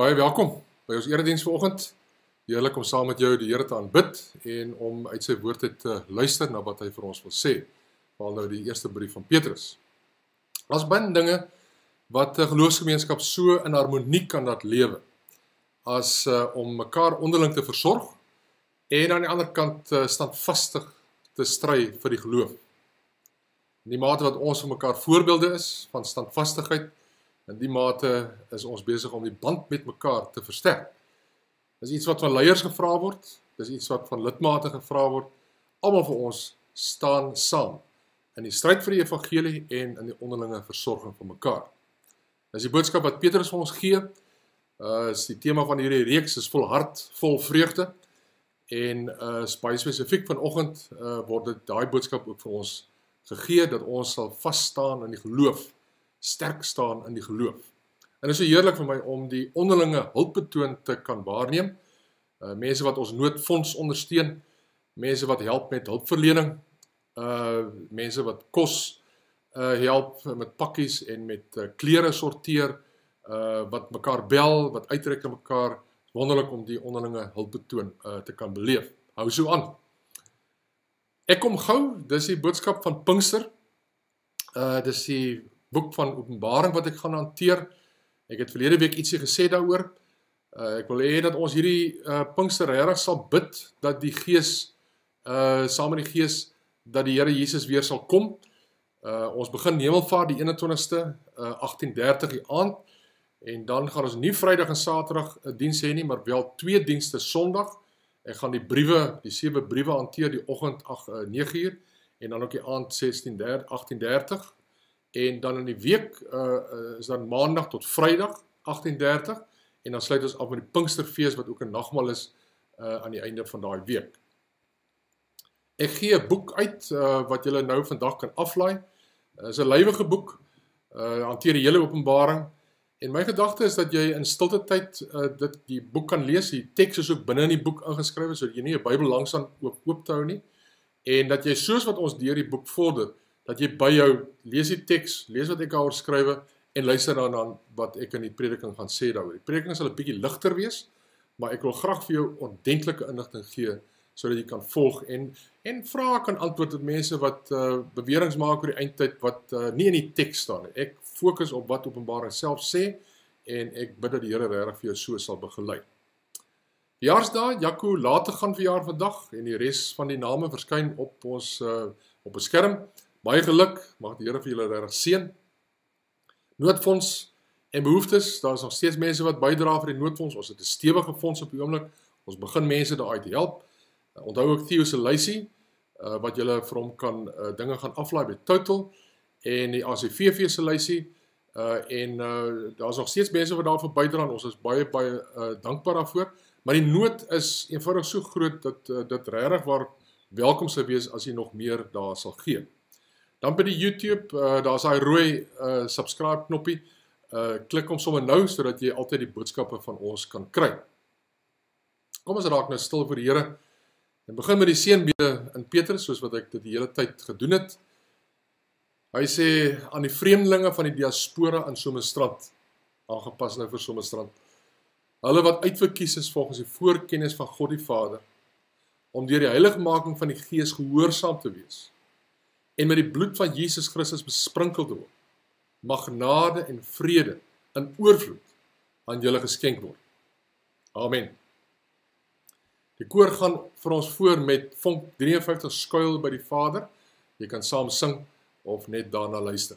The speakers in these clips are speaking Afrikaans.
Baie welkom by ons erediens vanoggend. Heerlik om saam met jou die Here te aanbid en om uit sy woord te luister na wat hy vir ons wil sê. Veral nou die eerste brief van Petrus. Daar's baie dinge wat 'n geloofsgemeenskap so in harmonie kan laat lewe as om mekaar onderling te versorg en aan die ander kant standvastig te stry vir die geloof. In die mate wat ons vir mekaar voorbeelde is van standvastigheid, in die mate is ons besig om die band met mekaar te versterk. Dis iets wat van leiers gevra word, dis iets wat van lidmate gevra word. Almal van ons staan saam in die stryd vir die evangelie en in die onderlinge versorging van mekaar. Dis die boodskap wat Petrus vir ons gee, is die tema van hierdie reeks, is vol hart, vol vreugde, en is baie spesifiek vanoggend word dit daai boodskap ook vir ons gegee, dat ons sal vas staan in die geloof, sterk staan in die geloof. En dit is so heerlik vir my om die onderlinge hulpbetoon te kan waarneem, mense wat ons noodfonds ondersteun, mense wat help met hulpverlening, mense wat kos help met pakkies en met klere sorteer, wat mekaar bel, wat uitreik na mekaar, wonderlik om die onderlinge hulpbetoon te kan beleef. Hou so aan. Ek kom gou, dis die boodskap van Pinkster, dis die boek van Openbaring wat ek gaan hanteer. Ek het verlede week ietsie gesê daaroor. Ek wil hê dat ons hierdie Pinkster regtig sal bid, dat die Gees, saam met die Gees, dat die Here Jesus weer sal kom. Ons begin Hemelvaart die 21ste, 18:30 die aand, en dan gaan ons nie Vrydag en Saterdag 'n diens hê nie, maar wel 2 dienste Sondag. Ek gaan die 7 briewe hanteer die oggend 9:00 en dan ook die aand 18:30. En dan in die week is dan Maandag tot Vrydag 18:30 en dan sluit ons af met die Pinksterfees wat ook 'n nagmaal is aan die einde van daai week. Ek gee 'n boek uit wat julle nou vandag kan aflaai. Is 'n lywige boek, hanteer die hele Openbaring. En my gedagte is dat jy in stilte tyd die boek kan lees. Die teks is ook binne in die boek ingeskryf, sodat jy nie 'n Bybel langsaan oop te hou nie. En dat jy soos wat ons deur die boek vorder, dat jy by jou lees die teks, lees wat ek daaroor skrywe en luister dan wat ek in die prediking gaan sê daaroor. Die prediking sal 'n bietjie ligter wees, maar ek wil graag vir jou ordentlike inligting gee sodat jy kan volg en vrae kan antwoord tot mense wat beweringe maak oor die eindtyd wat nie in die teks staan nie. Ek fokus op wat Openbaring self sê en ek bid dat die Here regtig vir jou so sal begelei. Jaarsdae, Jaco later gaan verjaar vandag en die res van die name verskyn op ons op 'n skerm. Baie geluk, mag die Here vir julle regtig seën. Noodfonds en behoeftes, daar is nog steeds mense wat bydra vir die noodfonds. Ons het 'n stewige fonds op die oomblik. Ons begin mense daaruit help. Onthou ook Theo se lysie, wat julle vir hom kan dinge gaan aflaai by Total, en die ACVV se lysie, en daar is nog steeds mense wat daarvoor bydra, en ons is baie dankbaar daarvoor, maar die nood is eenvoudig so groot, dat dit regtig waar welkom sal wees as jy nog meer daar sal gee. Dan by die YouTube, daar is daai rooi subscribe knoppie, klik hom sommer nou, sodat jy altyd die boodskappe van ons kan kry. Kom ons raak nou stil voor die Here, en begin met die seënbede in Petrus, soos wat ek dit die hele tyd gedoen het. Hy sê aan die vreemdelinge van die diaspora in Somerstrand, aangepas nou vir Somerstrand, hulle wat uitverkies is volgens die voorkennis van God die Vader, om deur die heiligmaking van die Gees gehoorsaam te wees, en met die bloed van Jesus Christus besprinkel te word, mag genade en vrede in oorvloed aan julle geskenk word. Amen. Die koor gaan vir ons voor met Vonk 53 skuil by die Vader. Jy kan saam sing of net daarna luister.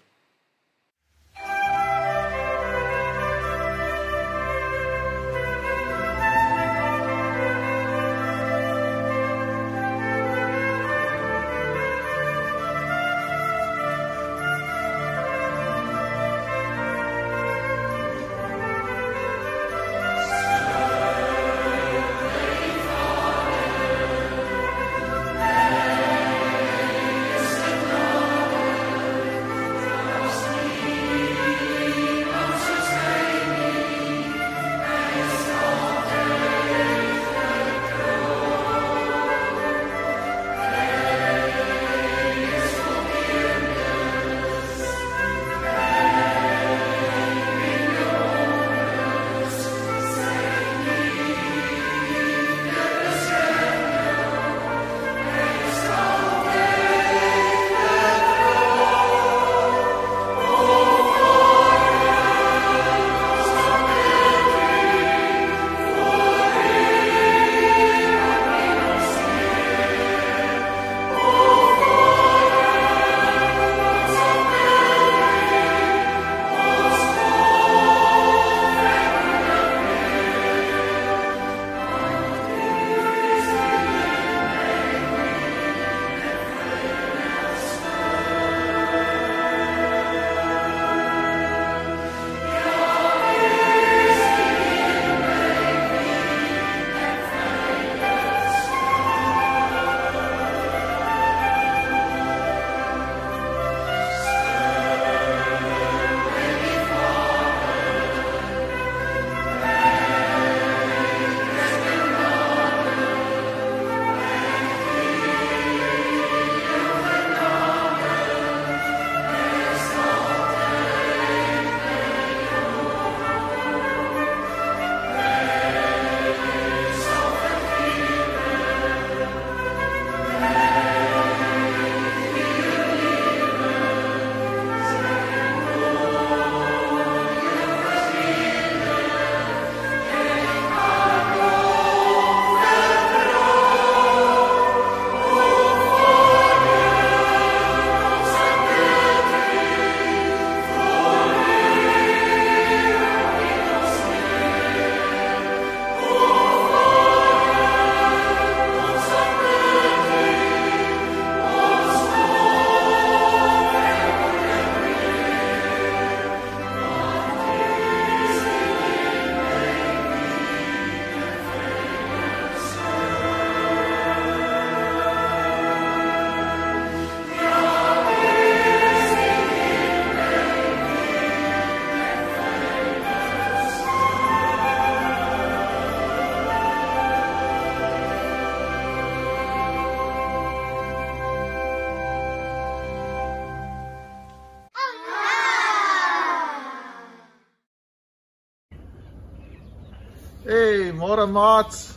Hey, môre maats.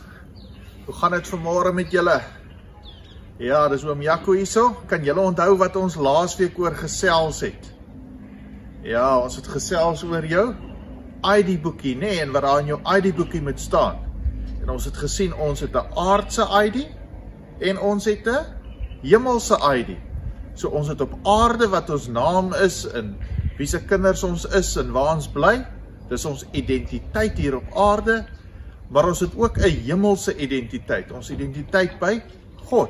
Hoe gaan dit vanmôre met julle? Ja, dis oom Jaco hierso. Kan julle onthou wat ons laasweek oor gesels het? Ja, ons het gesels oor jou ID boekie, nee, en wat daar in jou ID boekie moet staan. En ons het gesien ons het 'n aardse ID en ons het 'n hemelse ID. So ons het op aarde wat ons naam is en wie se kinders ons is en waar ons bly. Dis ons identiteit hier op aarde, maar ons het ook 'n hemelse identiteit, ons identiteit by God.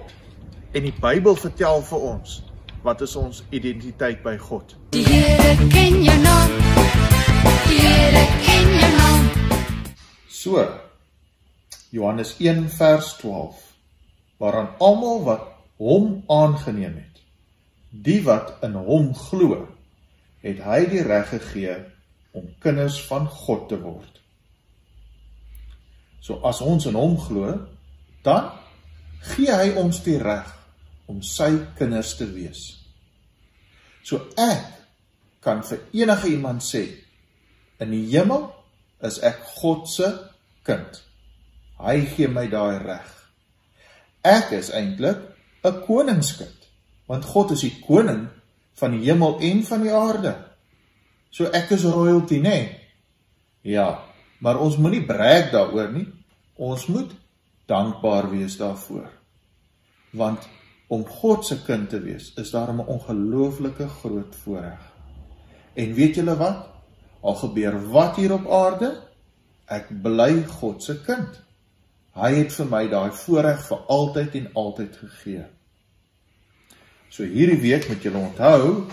En die Bybel vertel vir ons, wat is ons identiteit by God? Die Here ken jou naam, die Here ken jou naam. So, Johannes 1 vers 12, waaraan almal wat hom aangeneem het, die wat in hom glo, het hy die reg gegee om kinders van God te word. So as ons in hom glo, dan gee hy ons die reg om sy kinders te wees. So ek kan vir enige iemand sê, in die hemel is ek God se kind. Hy gee my daai reg. Ek is eintlik 'n koningskind, want God is die koning van die hemel en van die aarde. So ek is royalty, nee. Ja, maar ons moenie brag daaroor nie. Ons moet dankbaar wees daarvoor. Want om God se kind te wees, is daar 'n ongelooflike groot voorreg. En weet julle wat? Al gebeur wat hier op aarde, ek bly God se kind. Hy het vir my daai voorreg vir altyd en altyd gegee. So hierdie week moet julle onthou,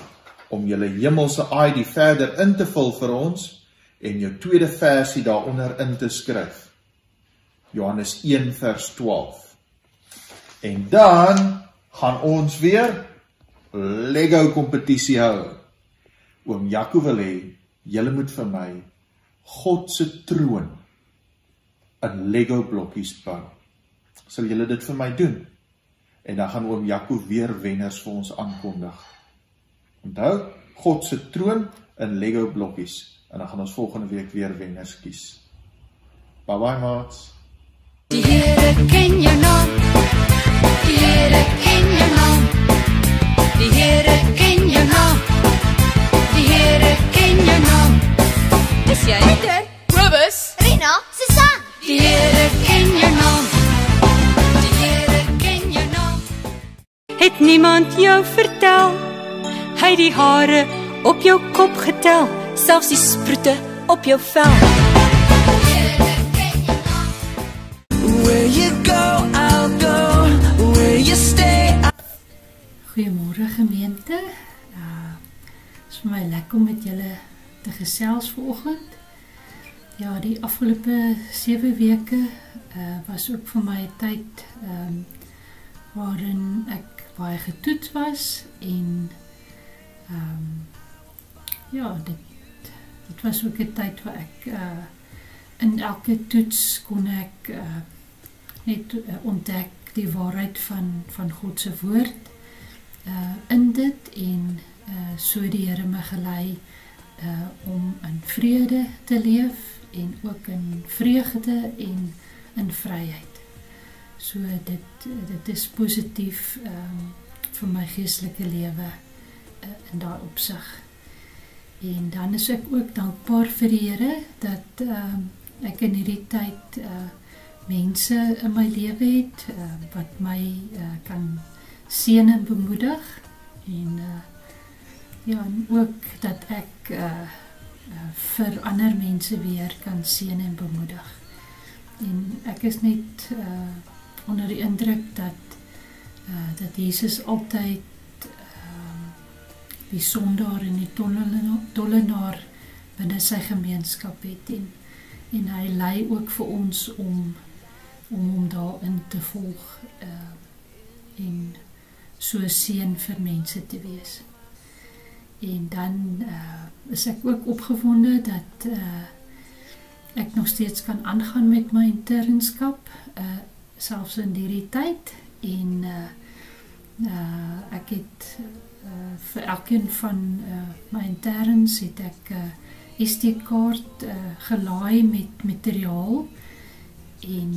om julle hemelse ID verder in te vul vir ons, en jou tweede versie daaronder in te skryf. Johannes 1 vers 12. En dan gaan ons weer Lego kompetisie hou. Oom Jaco wil hê, julle moet vir my God se troon in Lego blokkies bou. Sal julle dit vir my doen? En dan gaan oom Jaco weer wenners vir ons aankondig. Onthou, God se troon in Lego blokkies. En dan gaan ons volgende week weer wenners kies. Bye bye maats. Die Here ken jou naam, die Here ken jou naam, die Here ken jou naam, die Here ken jou naam. Dis jy, Peter, Rubus, Rina, Susan. Die Here ken jou naam, die Here ken jou naam. Het niemand jou vertel, hy het die hare op jou kop getel, selfs die sproete op jou vel. Goeiemôre gemeente. Is vir my lekker om met julle te gesels vanoggend. Ja, die afgelope 7 weke was ook vir my 'n tyd waarin ek baie getoets was en ja, dit was ook 'n tyd waar ek in elke toets kon ek net ontdek die waarheid van God se woord in dit en so die Here my gelei om in vrede te leef en ook in vreugde en in vryheid. So dit is positief vir my geestelike lewe in daai opsig. En dan is ek ook dankbaar vir die Here dat ek in hierdie tyd mense in my lewe het wat my kan seën en bemoedig en ja, en ook dat ek vir ander mense weer kan seën en bemoedig. En ek is net onder die indruk dat Jesus altyd die sondaar en die tollenaar binne sy gemeenskap het en hy lei ook vir ons om hom daarin te volg en so seën vir mense te wees. En dan is ek ook opgewonde dat ek nog steeds kan aangaan met my internskap, selfs in hierdie tyd en ek het vir elkeen van my interns het ek SD-kaart gelaai met materiaal en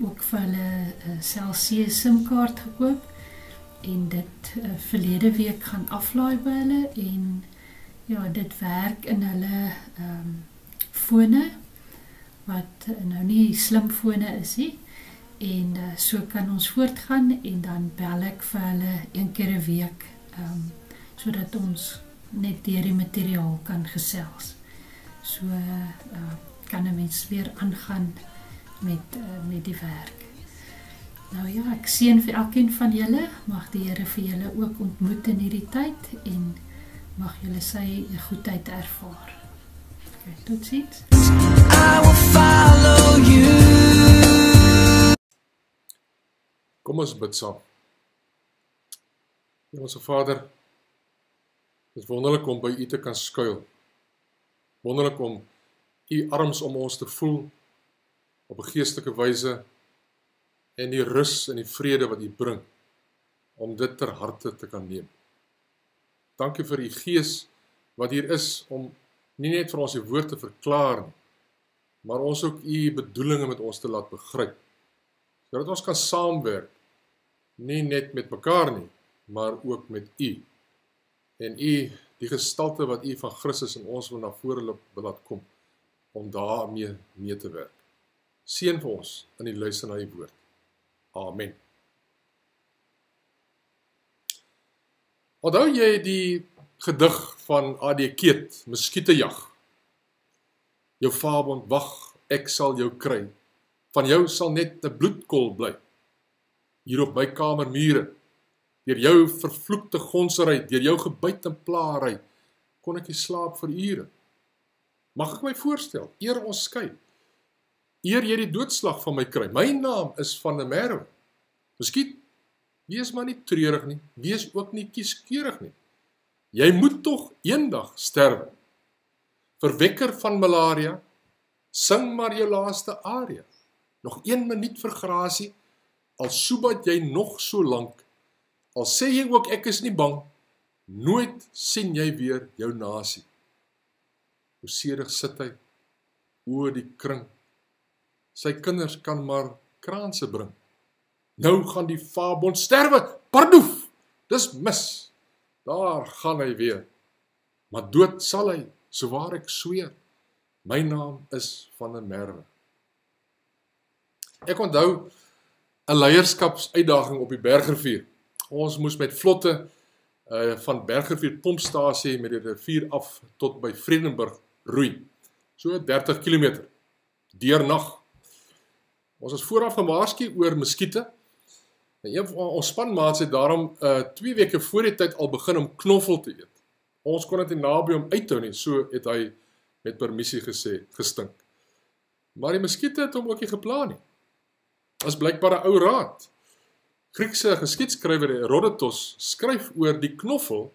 ook vir hulle Cell-C SIM-kaart gekoop en dit verlede week gaan aflaai by hulle en ja, dit werk in hulle fone wat nou nie slimfone is nie en so kan ons voortgaan en dan bel ek vir hulle 1 keer 'n week sodat ons net deur die materiaal kan gesels. So kan 'n mens weer aangaan met die werk. Nou ja, ek seën vir elkeen van julle, mag die Here vir julle ook ontmoet in hierdie tyd en mag julle sy goedheid ervaar. Okay, totsiens. I will follow you. Kom ons bid saam. Onse Vader, dit is wonderlik om by U te kan skuil. Wonderlik om U arms om ons te voel op 'n geestelike wyse en die rus en die vrede wat U bring, om dit ter harte te kan neem. Dankie vir U Gees wat hier is om nie net vir ons die woord te verklaar nie, maar ons ook U bedoelinge met ons te laat begryp, sodat ons kan saamwerk, nie net met mekaar nie, maar ook met U. En U, die gestalte wat U van Christus in ons wil na vore laat kom, om daarmee mee te werk. Seën vir ons in die luister na die woord. Amen. Onthou jy die gedig van A.D. Keet, Muskietejag? Jou vaabond wag, ek sal jou kry. Van jou sal net 'n bloedkol bly. Hier op my kamermure, deur jou vervloekte gonsery, deur jou gebyt en plaary, kon ek nie slaap vir ure. Mag ek my voorstel, eer ons skei, eer jy die doodslag van my kry. My naam is Van der Merwe. Miskien, wees maar nie treurig nie, wees ook nie kieskeurig nie. Jy moet tog eendag sterwe. Verwekker van malaria, sing maar jou laaste aria. Nog 1 minuut vir grasie, al soebat jy nog so lank, al sê jy ook ek is nie bang, nooit sien jy weer jou nasie. Hoe sedig sit hy, oor die kring, sy kinders kan maar kraanse bring. Nou gaan die vaabond sterwe, pardoef, dis mis, daar gaan hy weer. Maar dood sal hy, so waar ek sweer, my naam is Van der Merwe. Ek onthou 'n leierskapsuitdaging op die Bergrivier. Ons moes met vlotte van Bergrivier pompstasie met die rivier af tot by Vredenburg roei. So 30 km, deernag. Ons is vooraf gewaarsku oor muskiete. En een van ons spanmaats het daarom 2 weke voor die tyd al begin om knoffel te eet. Ons kon dit nie naby hom uithou nie, so het hy met permissie gesê, gestink. Maar die muskiete het hom ook nie gepla nie. As blykbaar 'n ou raad. Griekse geskiedskrywer Herodotus skryf oor die knoffel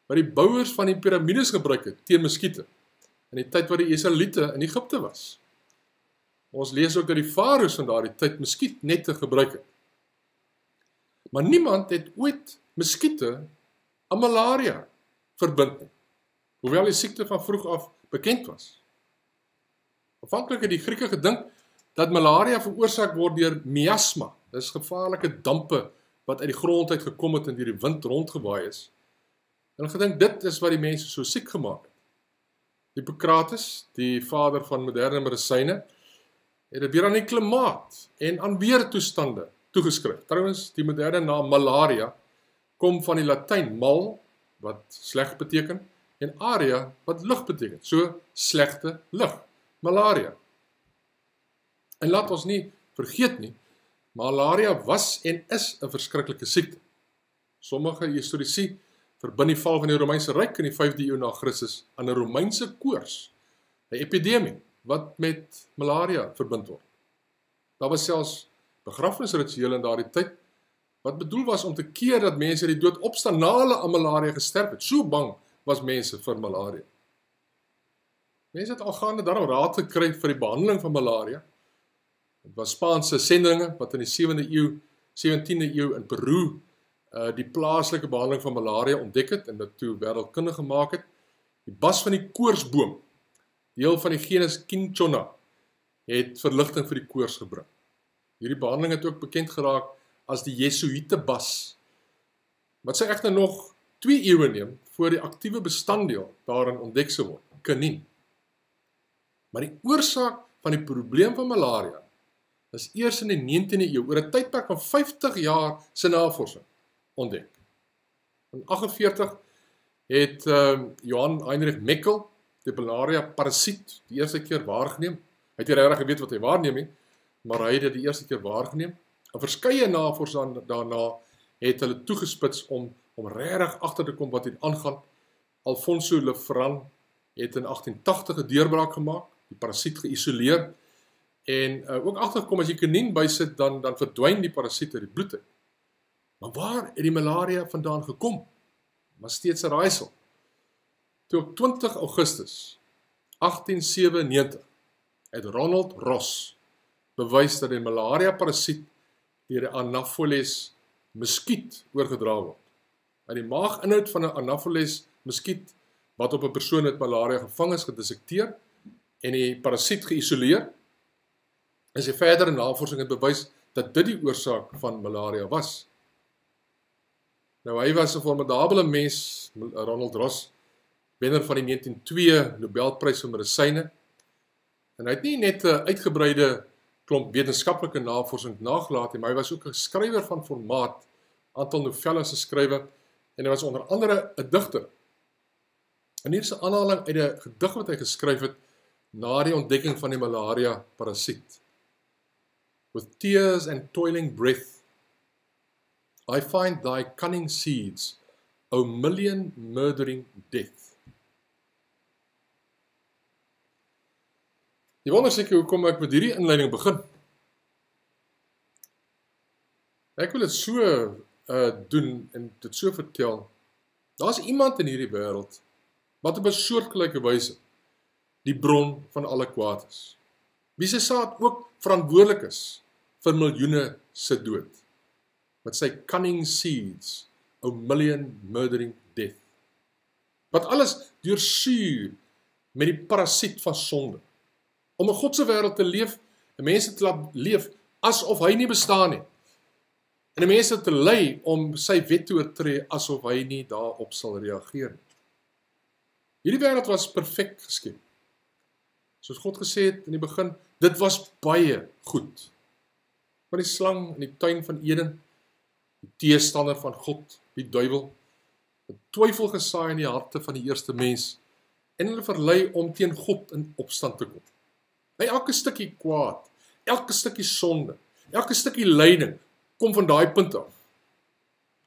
wat die bouers van die piramides gebruik het teen muskiete in die tyd wat die Israeliete in Egipte was. Ons lees ook dat die farao's van daardie tyd muskietnette gebruik het. Maar niemand het ooit muskiete aan malaria verbind nie, hoewel die siekte van vroeg af bekend was. Aanvanklik het die Grieke gedink dat malaria veroorsaak word deur miasma. Dit is gevaarlike dampe wat uit die grond uit gekom het en deur die wind rondgewaai is. En hulle gedink dit is wat die mense so siek gemaak het. Hippokrates, die vader van moderne medisyne, het dit weer aan die klimaat en aan weertoestande toegeskryf. Trouwens, die moderne naam malaria kom van die Latyn mal, wat sleg beteken, en aria, wat lug beteken. So, slegte lug, malaria. En laat ons nie vergeet nie, malaria was en is 'n verskriklike siekte. Sommige historici verbind die val van die Romeinse Ryk in die 5de eeu na Christus aan 'n Romeinse koors, 'n epidemie wat met malaria verbind word. Daar was selfs begrafnisrituele in daardie tyd wat bedoel was om te keer dat mense die dood opstaan na hulle aan malaria gesterf het. So bang was mense vir malaria. Mense het algaande daarom raad gekry vir die behandeling van malaria. Dit was Spaanse sendinge wat in die 17de eeu in Peru die plaaslike behandeling van malaria ontdek het en dit toe wêreldkundig gemaak het. Die bas van die koorsboom, deel van die genus Cinchona, het verligting vir die koors gebring. Hierdie behandeling het ook bekend geraak as die Jesuïtebas, wat sy egter nog 2 eeue neem voor die aktiewe bestanddeel daarin ontdek sou word, kinien. Maar die oorsaak van die probleem van malaria is eers in die 19de eeu, oor 'n tydperk van 50 jaar se navorsing, ontdek. In 1948 het Johann Heinrich Meckel die malaria parasiet die eerste keer waargeneem. Hy het nie regtig geweet wat hy waarneem nie, maar hy het dit die eerste keer waargeneem. En verskeie navorsers daarna het hulle toegespits om regtig agter te kom wat hier aangaan. Alfonso Lefran het in 1880 'n deurbraak gemaak, die parasiet geïsoleer en ook agtergekom as jy kinien bysit, dan verdwyn die parasiet uit die bloed uit. Maar waar het die malaria vandaan gekom? Was steeds 'n raaisel. Toe op 20 Augustus 1897 het Ronald Ross bewys dat die malaria parasiet deur die Anopheles muskiet oorgedra word. Uit die maaginhoud van 'n Anopheles muskiet wat op 'n persoon met malaria gevang is gedissekteer en die parasiet geïsoleer, is die verdere navorsing het bewys dat dit die oorsaak van malaria was. Nou hy was 'n formidabele mens, Ronald Ross, wenner van die 1902 Nobelprys vir medisyne. En hy het nie net 'n uitgebreide klomp wetenskaplike navorsing nagelaat nie, maar hy was ook 'n skrywer van formaat, aantal novelles geskrywe, en hy was onder andere 'n digter. En hier is 'n aanhaling uit 'n gedig wat hy geskryf het na die ontdekking van die malaria parasiet. With tears and toiling breath, I find thy cunning seeds, O million murdering death. Jy wonder seker hoekom ek met hierdie inleiding begin. Ek wil dit so doen en dit so vertel. Daar's iemand in hierdie wêreld wat op 'n soortgelyke wyse die bron van alle kwaad is. Wie se saad ook verantwoordelik is vir miljoene se dood. Met sy cunning seeds, a million murdering death. Wat alles deursuur met die parasiet van sonde. Om 'n Godse wêreld te leef, en mense te laat leef asof hy nie bestaan nie. En die mense te lei om sy wet te oortree asof hy nie daarop sal reageer nie. Hierdie wêreld was perfek geskep. Soos God gesê het in die begin, dit was baie goed. Maar die slang in die tuin van Eden, die teestander van God, die duiwel, het twyfel gesaai in die harte van die eerste mens en hulle verlei om teen God in opstand te kom. By elke stukkie kwaad, elke stukkie sonde, elke stukkie lyding kom van daai punt af.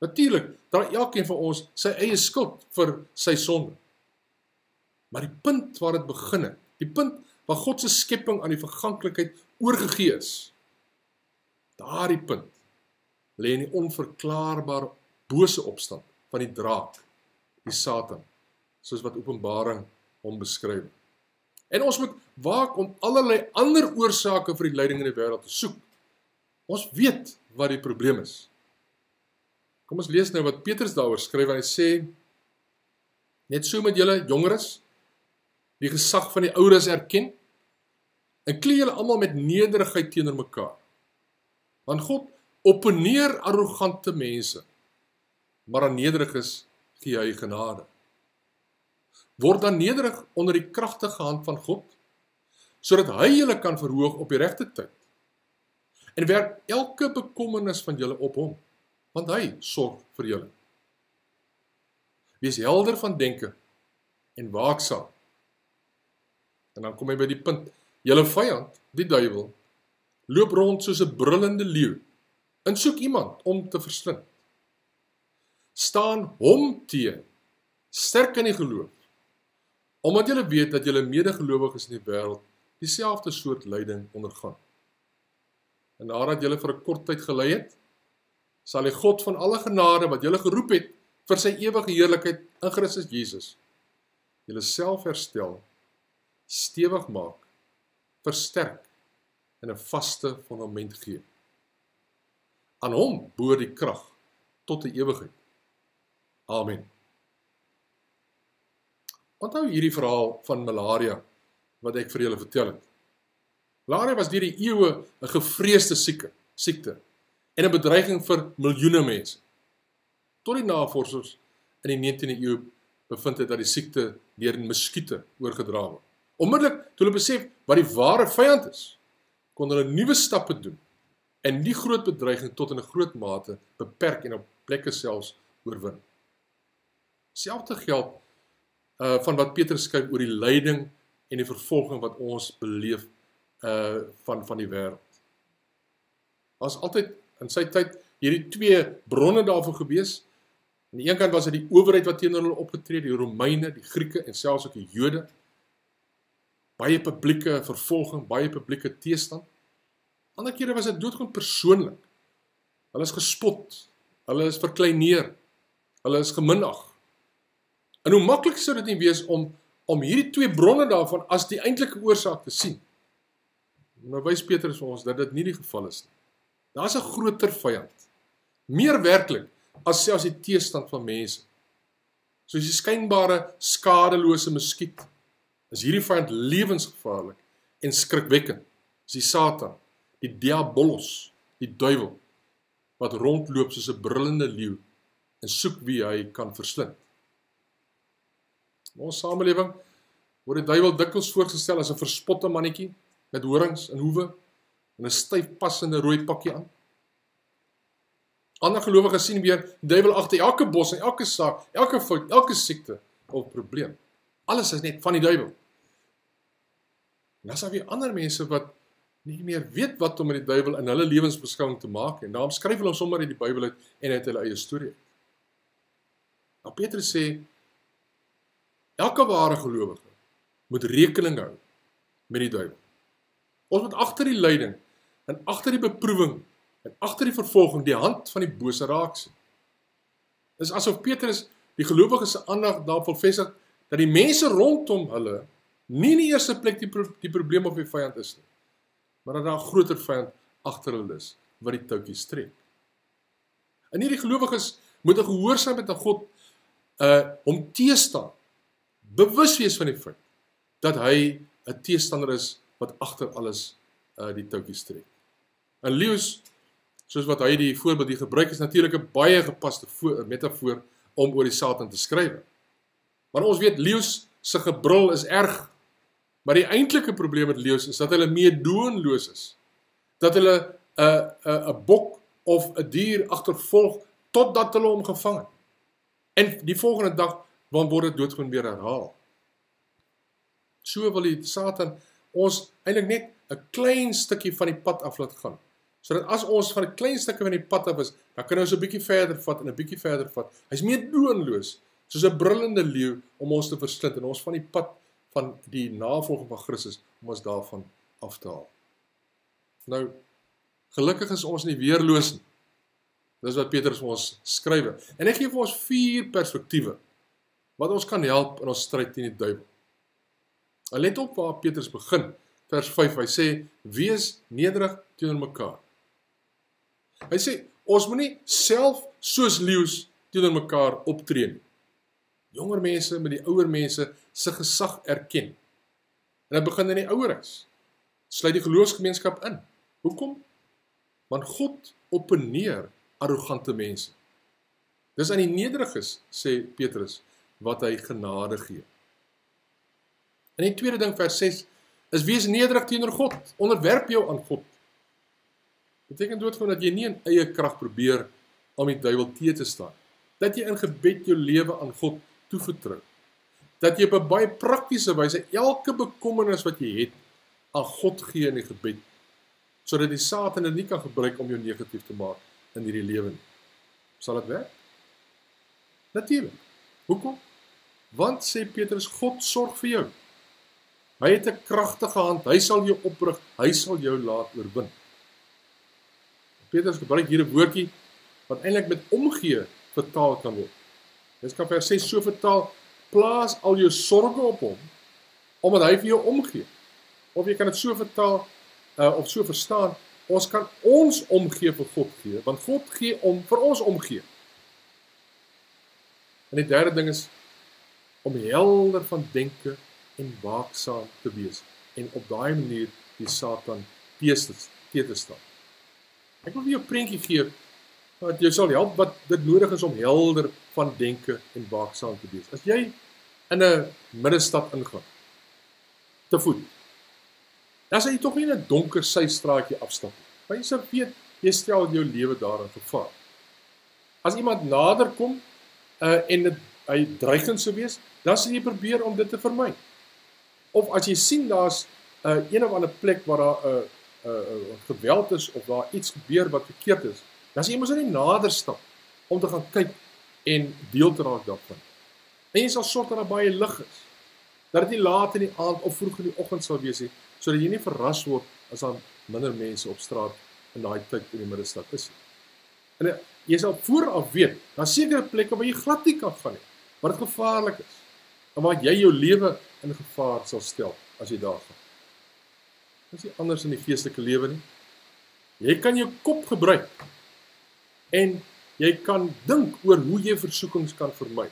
Natuurlik, daar elkeen van ons sy eie skuld vir sy sonde. Maar die punt waar dit begin het, die punt waar God se skepping aan die verganklikheid oorgegee is, daardie punt lê in die onverklaarbare bose opstand van die draak, die Satan, soos wat Openbaring hom beskryf. En ons moet waak om allerlei ander oorsake vir die lyding in die wêreld te soek. Ons weet wat die probleem is. Kom ons lees nou wat Petrus daaroor skryf, en hy sê, net so met julle jongeres, die gesag van die ouers erken, en klee julle almal met nederigheid teenoor mekaar. Want God opponeer arrogante mense, maar aan nederiges gee hy genade. Word dan nederig onder die kragtige hand van God, sodat hy julle kan verhoog op die regte tyd. En werp elke bekommernis van julle op hom, want hy sorg vir julle. Wees helder van denke en waaksaam. En dan kom hy by die punt, julle vyand, die duiwel, loop rond soos 'n brullende leeu en soek iemand om te verslind. Staan hom teen, sterk in die geloof, omdat julle weet dat julle medegelowiges in die wêreld dieselfde soort lyding ondergaan. En nadat julle vir 'n kort tyd gelei het, sal die God van alle genade wat julle geroep het vir sy ewige heerlikheid in Christus Jesus, julle self herstel, stewig maak, versterk en 'n vaste fundament gee. Aan hom behoort die krag tot die ewigheid. Amen. Onthou hierdie verhaal van malaria wat ek vir julle vertel het. Malaria was deur die eeue 'n gevreesde siekte. siekte en 'n bedreiging vir miljoene mense. Tot die navorsers in die 19de eeu bevind het dat die siekte deur muskiete oorgedra word. Onmiddellik toe hulle besef wat die ware vyand is, kon hulle nuwe stappe doen en die groot bedreiging tot in 'n groot mate beperk en op plekke selfs oorwin. Selfde geld van wat Petrus skryf oor die lyding en die vervolging wat ons beleef van die wêreld. Daar's altyd in sy tyd hierdie twee bronne daarvoor gewees. Aan die een kant was dit die owerheid wat teenoor hulle opgetree, die Romeine, die Grieke en selfs ook die Jode. Baie publieke vervolging, baie publieke teestand. Ander kere was dit doodgewoon persoonlik. Hulle is gespot, hulle is verkleineer, hulle is geminag. En hoe maklik sou dit nie wees om hierdie twee bronne daarvan as die eintlike oorsaak te sien. Nou wys Petrus vir ons dat dit nie die geval is nie. Daar's 'n groter vyand. Meer werklik as selfs die teestand van mense. Soos die skynbare skadelose muskiet, is hierdie vyand lewensgevaarlik en skrikwekkend. Is die Satan, die diabolos, die duiwel, wat rondloop soos 'n brullende leeu en soek wie hy kan verslind. In ons samelewing word die duiwel dikwels voorgestel as 'n verspotte mannetjie met horings en hoewe en 'n styf passende rooi pakkie aan. Ander gelowiges sien weer die duiwel agter elke bos en elke saak, elke fout, elke siekte of probleem. Alles is net van die duiwel. En dan is daar weer ander mense wat nie meer weet wat om met die duiwel in hulle lewensbeskouing te maak en daarom skryf hulle sommer uit die Bybel uit en uit hulle eie storie. Nou Petrus sê elke ware gelowige moet rekening hou met die duiwel. Ons moet agter die lyding en agter die beproewing en agter die vervolging die hand van die bose raak sien. Dit is asof Petrus die gelowiges se aandag daarop wil vestig dat die mense rondom hulle nie in die eerste plek die probleem of die vyand is nie, maar dat daar 'n groter vyand agter hulle is wat die touwtjies trek. En hierdie gelowiges moet 'n gehoorsaamheid aan God hom teestaan, bewus wees van die feit dat hy 'n teestander is wat agter alles die touwtjies trek. En leeu's, soos wat hy die voorbeeld hier gebruik, is natuurlik 'n baie gepaste metafoor om oor die Satan te skryf. Maar ons weet leeu's se gebrul is erg. Maar die eintlike probleem met leeu's is dat hulle meedoenloos is. Dat hulle 'n bok of 'n dier agtervolg totdat hulle hom gevang het. En die volgende dag word dit doodgewoon weer herhaal. So wil die Satan ons eintlik net 'n klein stukkie van die pad af laat gaan. Sodat as ons van 'n klein stukkie van die pad af is, dan kan ons 'n bietjie verder vat en 'n bietjie verder vat. Hy's meedoenloos, soos 'n brullende leeu om ons te verslind en ons van die pad van die navolging van Christus om ons daarvan af te haal. Nou, gelukkig is ons nie weerloos nie. Dis wat Petrus vir ons skryf. En hy gee vir ons 4 perspektiewe wat ons kan help in ons stryd teen die duiwel. En let op waar Petrus begin. Vers 5, hy sê, wees nederig teenoor mekaar. Hy sê, ons moet nie self soos leeu's teenoor mekaar optree nie. Jonger mense met die ouer mense se gesag erken. En dit begin in die ouerhuis. Sluit die geloofsgemeenskap in. Hoekom? Want God opponeer arrogante mense. Dis aan die nederiges, sê Petrus, wat hy genade gee. En die tweede ding, vers 6, is wees nederig teenoor God. Onderwerp jou aan God. Beteken doodgewoon dat jy nie in eie krag probeer om die duiwel te staan. Dat jy in gebed jou lewe aan God toevertrou. Dat jy op 'n baie praktiese wyse elke bekommernis wat jy het aan God gee in die gebed, sodat die Satan dit nie kan gebruik om jou negatief te maak in hierdie lewe nie. Sal dit werk? Natuurlik. Hoekom? Want, sê Petrus, God sorg vir jou. Hy het 'n kragtige hand, hy sal jou oprig, hy sal jou laat oorwin. Petrus gebruik hier 'n woordjie wat eintlik met omgee vertaal kan word. Dit kan vers 6 so vertaal, plaas al jou sorge op hom, omdat hy vir jou omgee. Of jy kan dit so vertaal, of so verstaan, ons kan ons omgee vir God gee, want God gee om vir ons omgee. En die derde ding is, om helder van denke en waaksaam te wees, en op daai manier die Satan te staan. Ek wil vir jou 'n prentjie gee wat jou sal help wat dit nodig is om helder van denke en waaksaam te wees. As jy in 'n middestad ingaan, te voet, dan sal jy tog nie in 'n donker systraatjie afstap nie. Want jy sal weet, jy stel jou lewe daar in gevaar. As iemand nader kom en hy dreigend sou wees, dan sal jy probeer om dit te vermy. Of as jy sien daar's een of ander plek waar daar geweld is of daar iets gebeur wat verkeerd is, dan sal jy mos nie nader stap om te gaan kyk en deel te raak daarvan. En jy sal sorg dat daar baie lig is. Dat dit nie laat in die aand of vroeg in die oggend sal wees nie, sodat jy nie verras word as daar minder mense op straat in daai tyd in die middestad is. En jy sal vooraf weet, daar sekere plekke waar jy glad nie kan gaan nie, waar dit gevaarlik is, en waar jy jou lewe in gevaar sal stel as jy daar gaan. Dit is nie anders in die geestelike lewe nie. Jy kan jou kop gebruik en jy kan dink oor hoe jy versoekings kan vermy.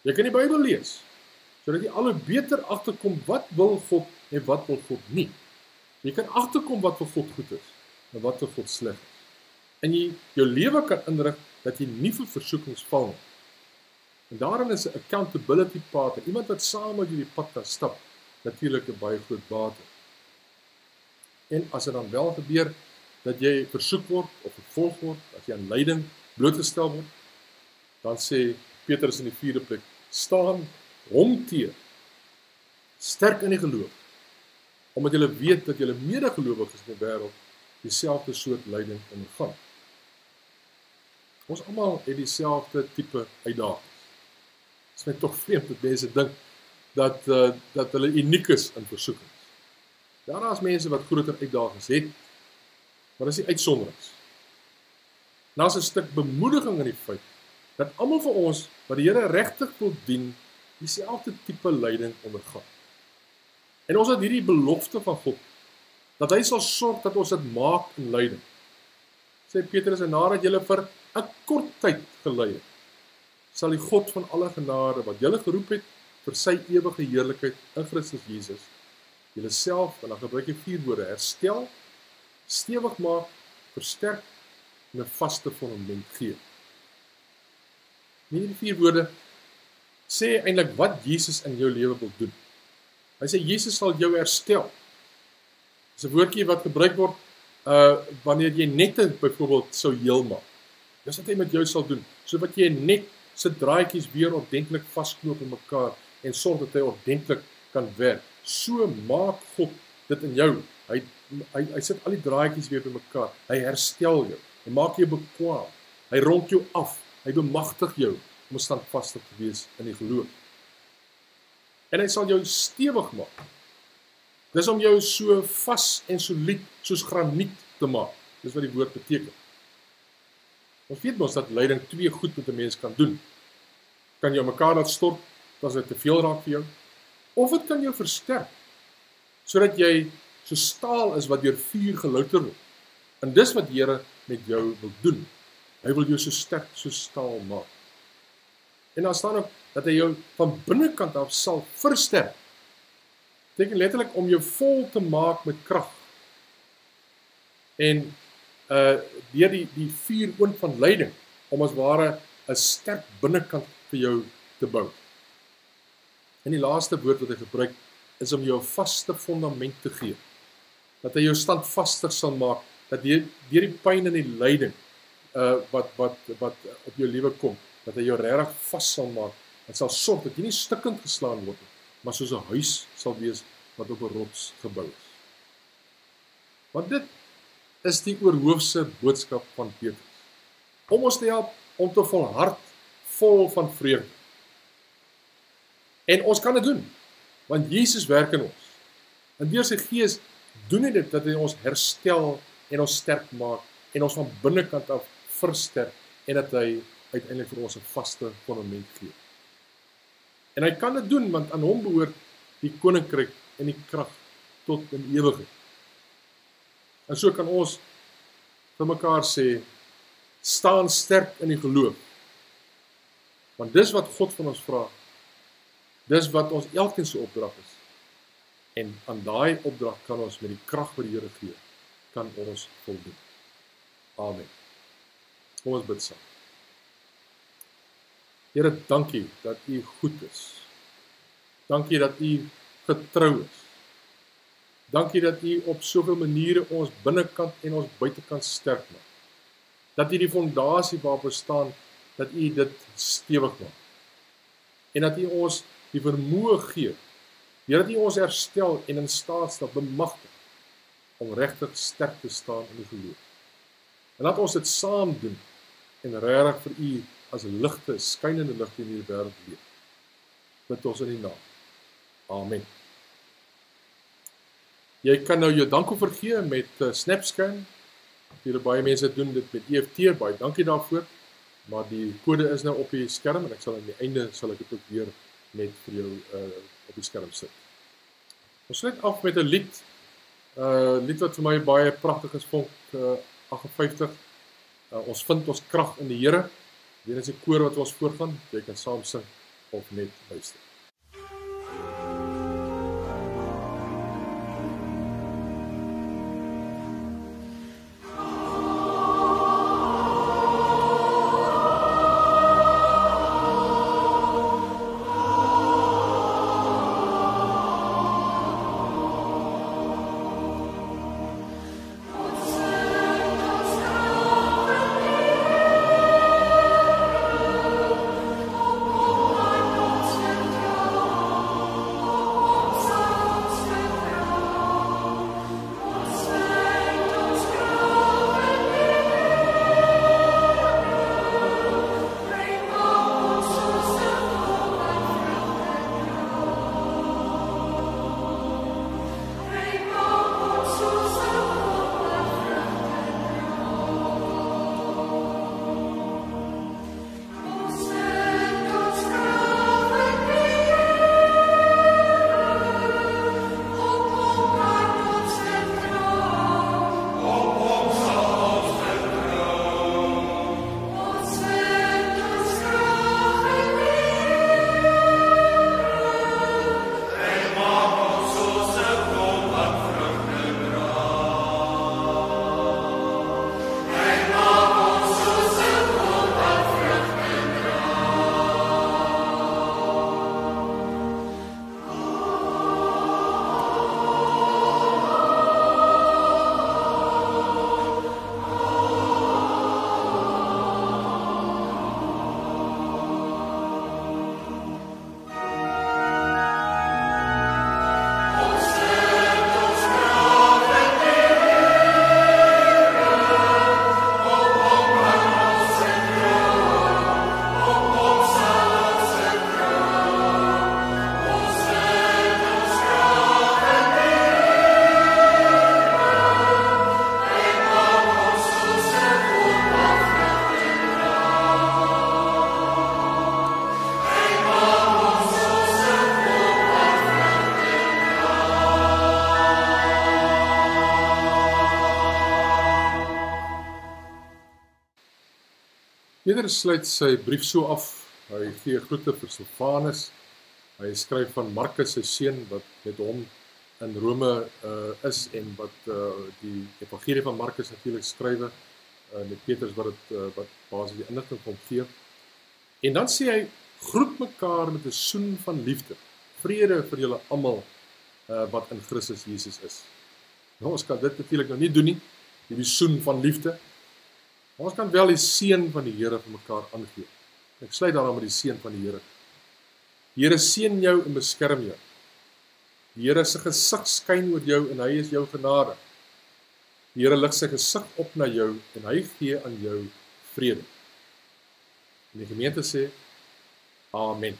Jy kan die Bybel lees, sodat jy al hoe beter agterkom wat wil God en wat wil God nie. Jy kan agterkom wat vir God goed is en wat vir God sleg is. En jy jou lewe kan inrig dat jy nie vir versoekings val nie. En daarin is 'n accountability partner, iemand wat saam met hierdie pad kan stap, natuurlik 'n baie groot bate. En as dit dan wel gebeur dat jy versoek word of vervolg word, as jy aan lyding blootgestel word, dan sê Petrus in die 4de plek, staan hom teë, sterk in die geloof, omdat julle weet dat julle medegelowiges in die wêreld dieselfde soort lyding ondergaan. Ons almal het dieselfde tipe uitdagings. Dit is my tog vreemd dat mense dink dat hulle uniek is in versoekings. Daar is mense wat groter uitdagings het, maar dis die uitsonderings. Daar's 'n stuk bemoediging in die feit dat almal van ons wat die Here regtig wil dien, dieselfde tipe lyding ondergaan. En ons het hierdie belofte van God dat hy sal sorg dat ons dit maak in lyding. Sê Petrus, en nadat julle vir 'n kort tyd gelei het, sal die God van alle genade wat julle geroep het vir sy ewige heerlikheid in Christus Jesus, julle self, en dan gebruik hy 4 woorde, herstel, stewig maak, versterk en 'n vaste fondament gee. Hierdie 4 woorde sê eintlik wat Jesus in jou lewe wil doen. Hy sê Jesus sal jou herstel. Dis 'n woordjie wat gebruik word wanneer jy nette byvoorbeeld sou heel maak. Dis wat hy met jou sal doen, so wat jy net se draadjies weer ordentlik vasknoop in mekaar en sorg dat hy ordentlik kan werk. So maak God dit in jou. Hy sit al die draadjies weer bymekaar. Hy herstel jou. Hy maak jou bekwaam. Hy rond jou af. Hy bemagtig jou om standvastig te wees in die geloof. En hy sal jou stewig maak. Dis om jou so vas en solied soos graniet te maak. Dis wat die woord beteken. Ons weet mos dat lyding 2 goed met 'n mens kan doen. Kan jou mekaar laat stort as dit te veel raak vir jou, of dit kan jou versterk sodat jy so staal is wat deur vuur gelouter word. En dis wat die Here met jou wil doen. Hy wil jou so sterk so staal maak. En daar staan ook dat hy jou van binnekant af sal versterk. Dit beteken letterlik om jou vol te maak met krag. En deur die 4 oond van lyding om as ware 'n sterk binnekant vir jou te bou. En die laaste woord wat hy gebruik is om jou 'n vaste fondament te gee. Dat hy jou standvastig sal maak, dat deur die pyn en die lyding wat op jou lewe kom, dat hy jou regtig vas sal maak en sal sorg dat jy nie stukkend geslaan word nie, maar soos 'n huis sal wees wat op 'n rots gebou is. Want dit is die oorhoofse boodskap van Petrus. Om ons te help om te volhard vol van vreugde. En ons kan dit doen, want Jesus werk in ons. En deur sy Gees doen hy dit dat hy ons herstel en ons sterk maak en ons van binnekant af versterk en dat hy uiteindelik vir ons 'n vaste fondament gee. En hy kan dit doen want aan hom behoort die koninkryk en die krag tot in ewigheid. En so kan ons vir mekaar sê, staan sterk in die geloof. Want dis wat God van ons vra. Dis wat ons elkeen se opdrag is. En aan daai opdrag kan ons met die krag wat die Here gee, kan ons voldoen. Amen. Kom ons bid saam. Here, dankie dat U goed is. Dankie dat U getrou is. Dankie dat U op soveel maniere ons binnekant en ons buitekant sterk maak. Dat U die fondasie waarop ons staan, dat U dit stewig maak. En dat U ons die vermoë gee, Here, dat U ons herstel en in staat stel, bemagtig, om regtig sterk te staan in die geloof. En laat ons dit saam doen, en regtig vir U as ligte, skynende ligte in hierdie wêreld leef. Bid ons in die naam. Amen. Jy kan nou jou dankoffer gee met SnapScan. Baie mense doen dit met EFT, baie dankie daarvoor. Maar die kode is nou op die skerm en ek sal aan die einde sal ek dit ook weer net vir jou op die skerm sit. Ons sluit af met 'n lied. Lied wat vir my baie pragtig is, Vonk 58. Ons vind ons krag in die Here. Dit is die koor wat ons voorgaan. Jy kan saam sing of net luister. Petrus sluit sy brief so af. Hy gee groete vir Silvanus. Hy skryf van Markus sy seun wat met hom in Rome is en wat die evangelie van Markus natuurlik skrywe met Petrus wat basies die inligting van hom gee. En dan sê hy groet mekaar met 'n soen van liefde. Vrede vir julle almal wat in Christus Jesus is. Nou ons kan dit natuurlik nou nie doen nie, hierdie soen van liefde. Ons kan wel die seën van die Here vir mekaar aangee. Ek sluit daarom met die seën van die Here. Die Here seën jou en beskerm jou. Die Here se gesig skyn oor jou en hy is jou genade. Die Here lig sy gesig op na jou en hy gee aan jou vrede. En die gemeente sê, Amen.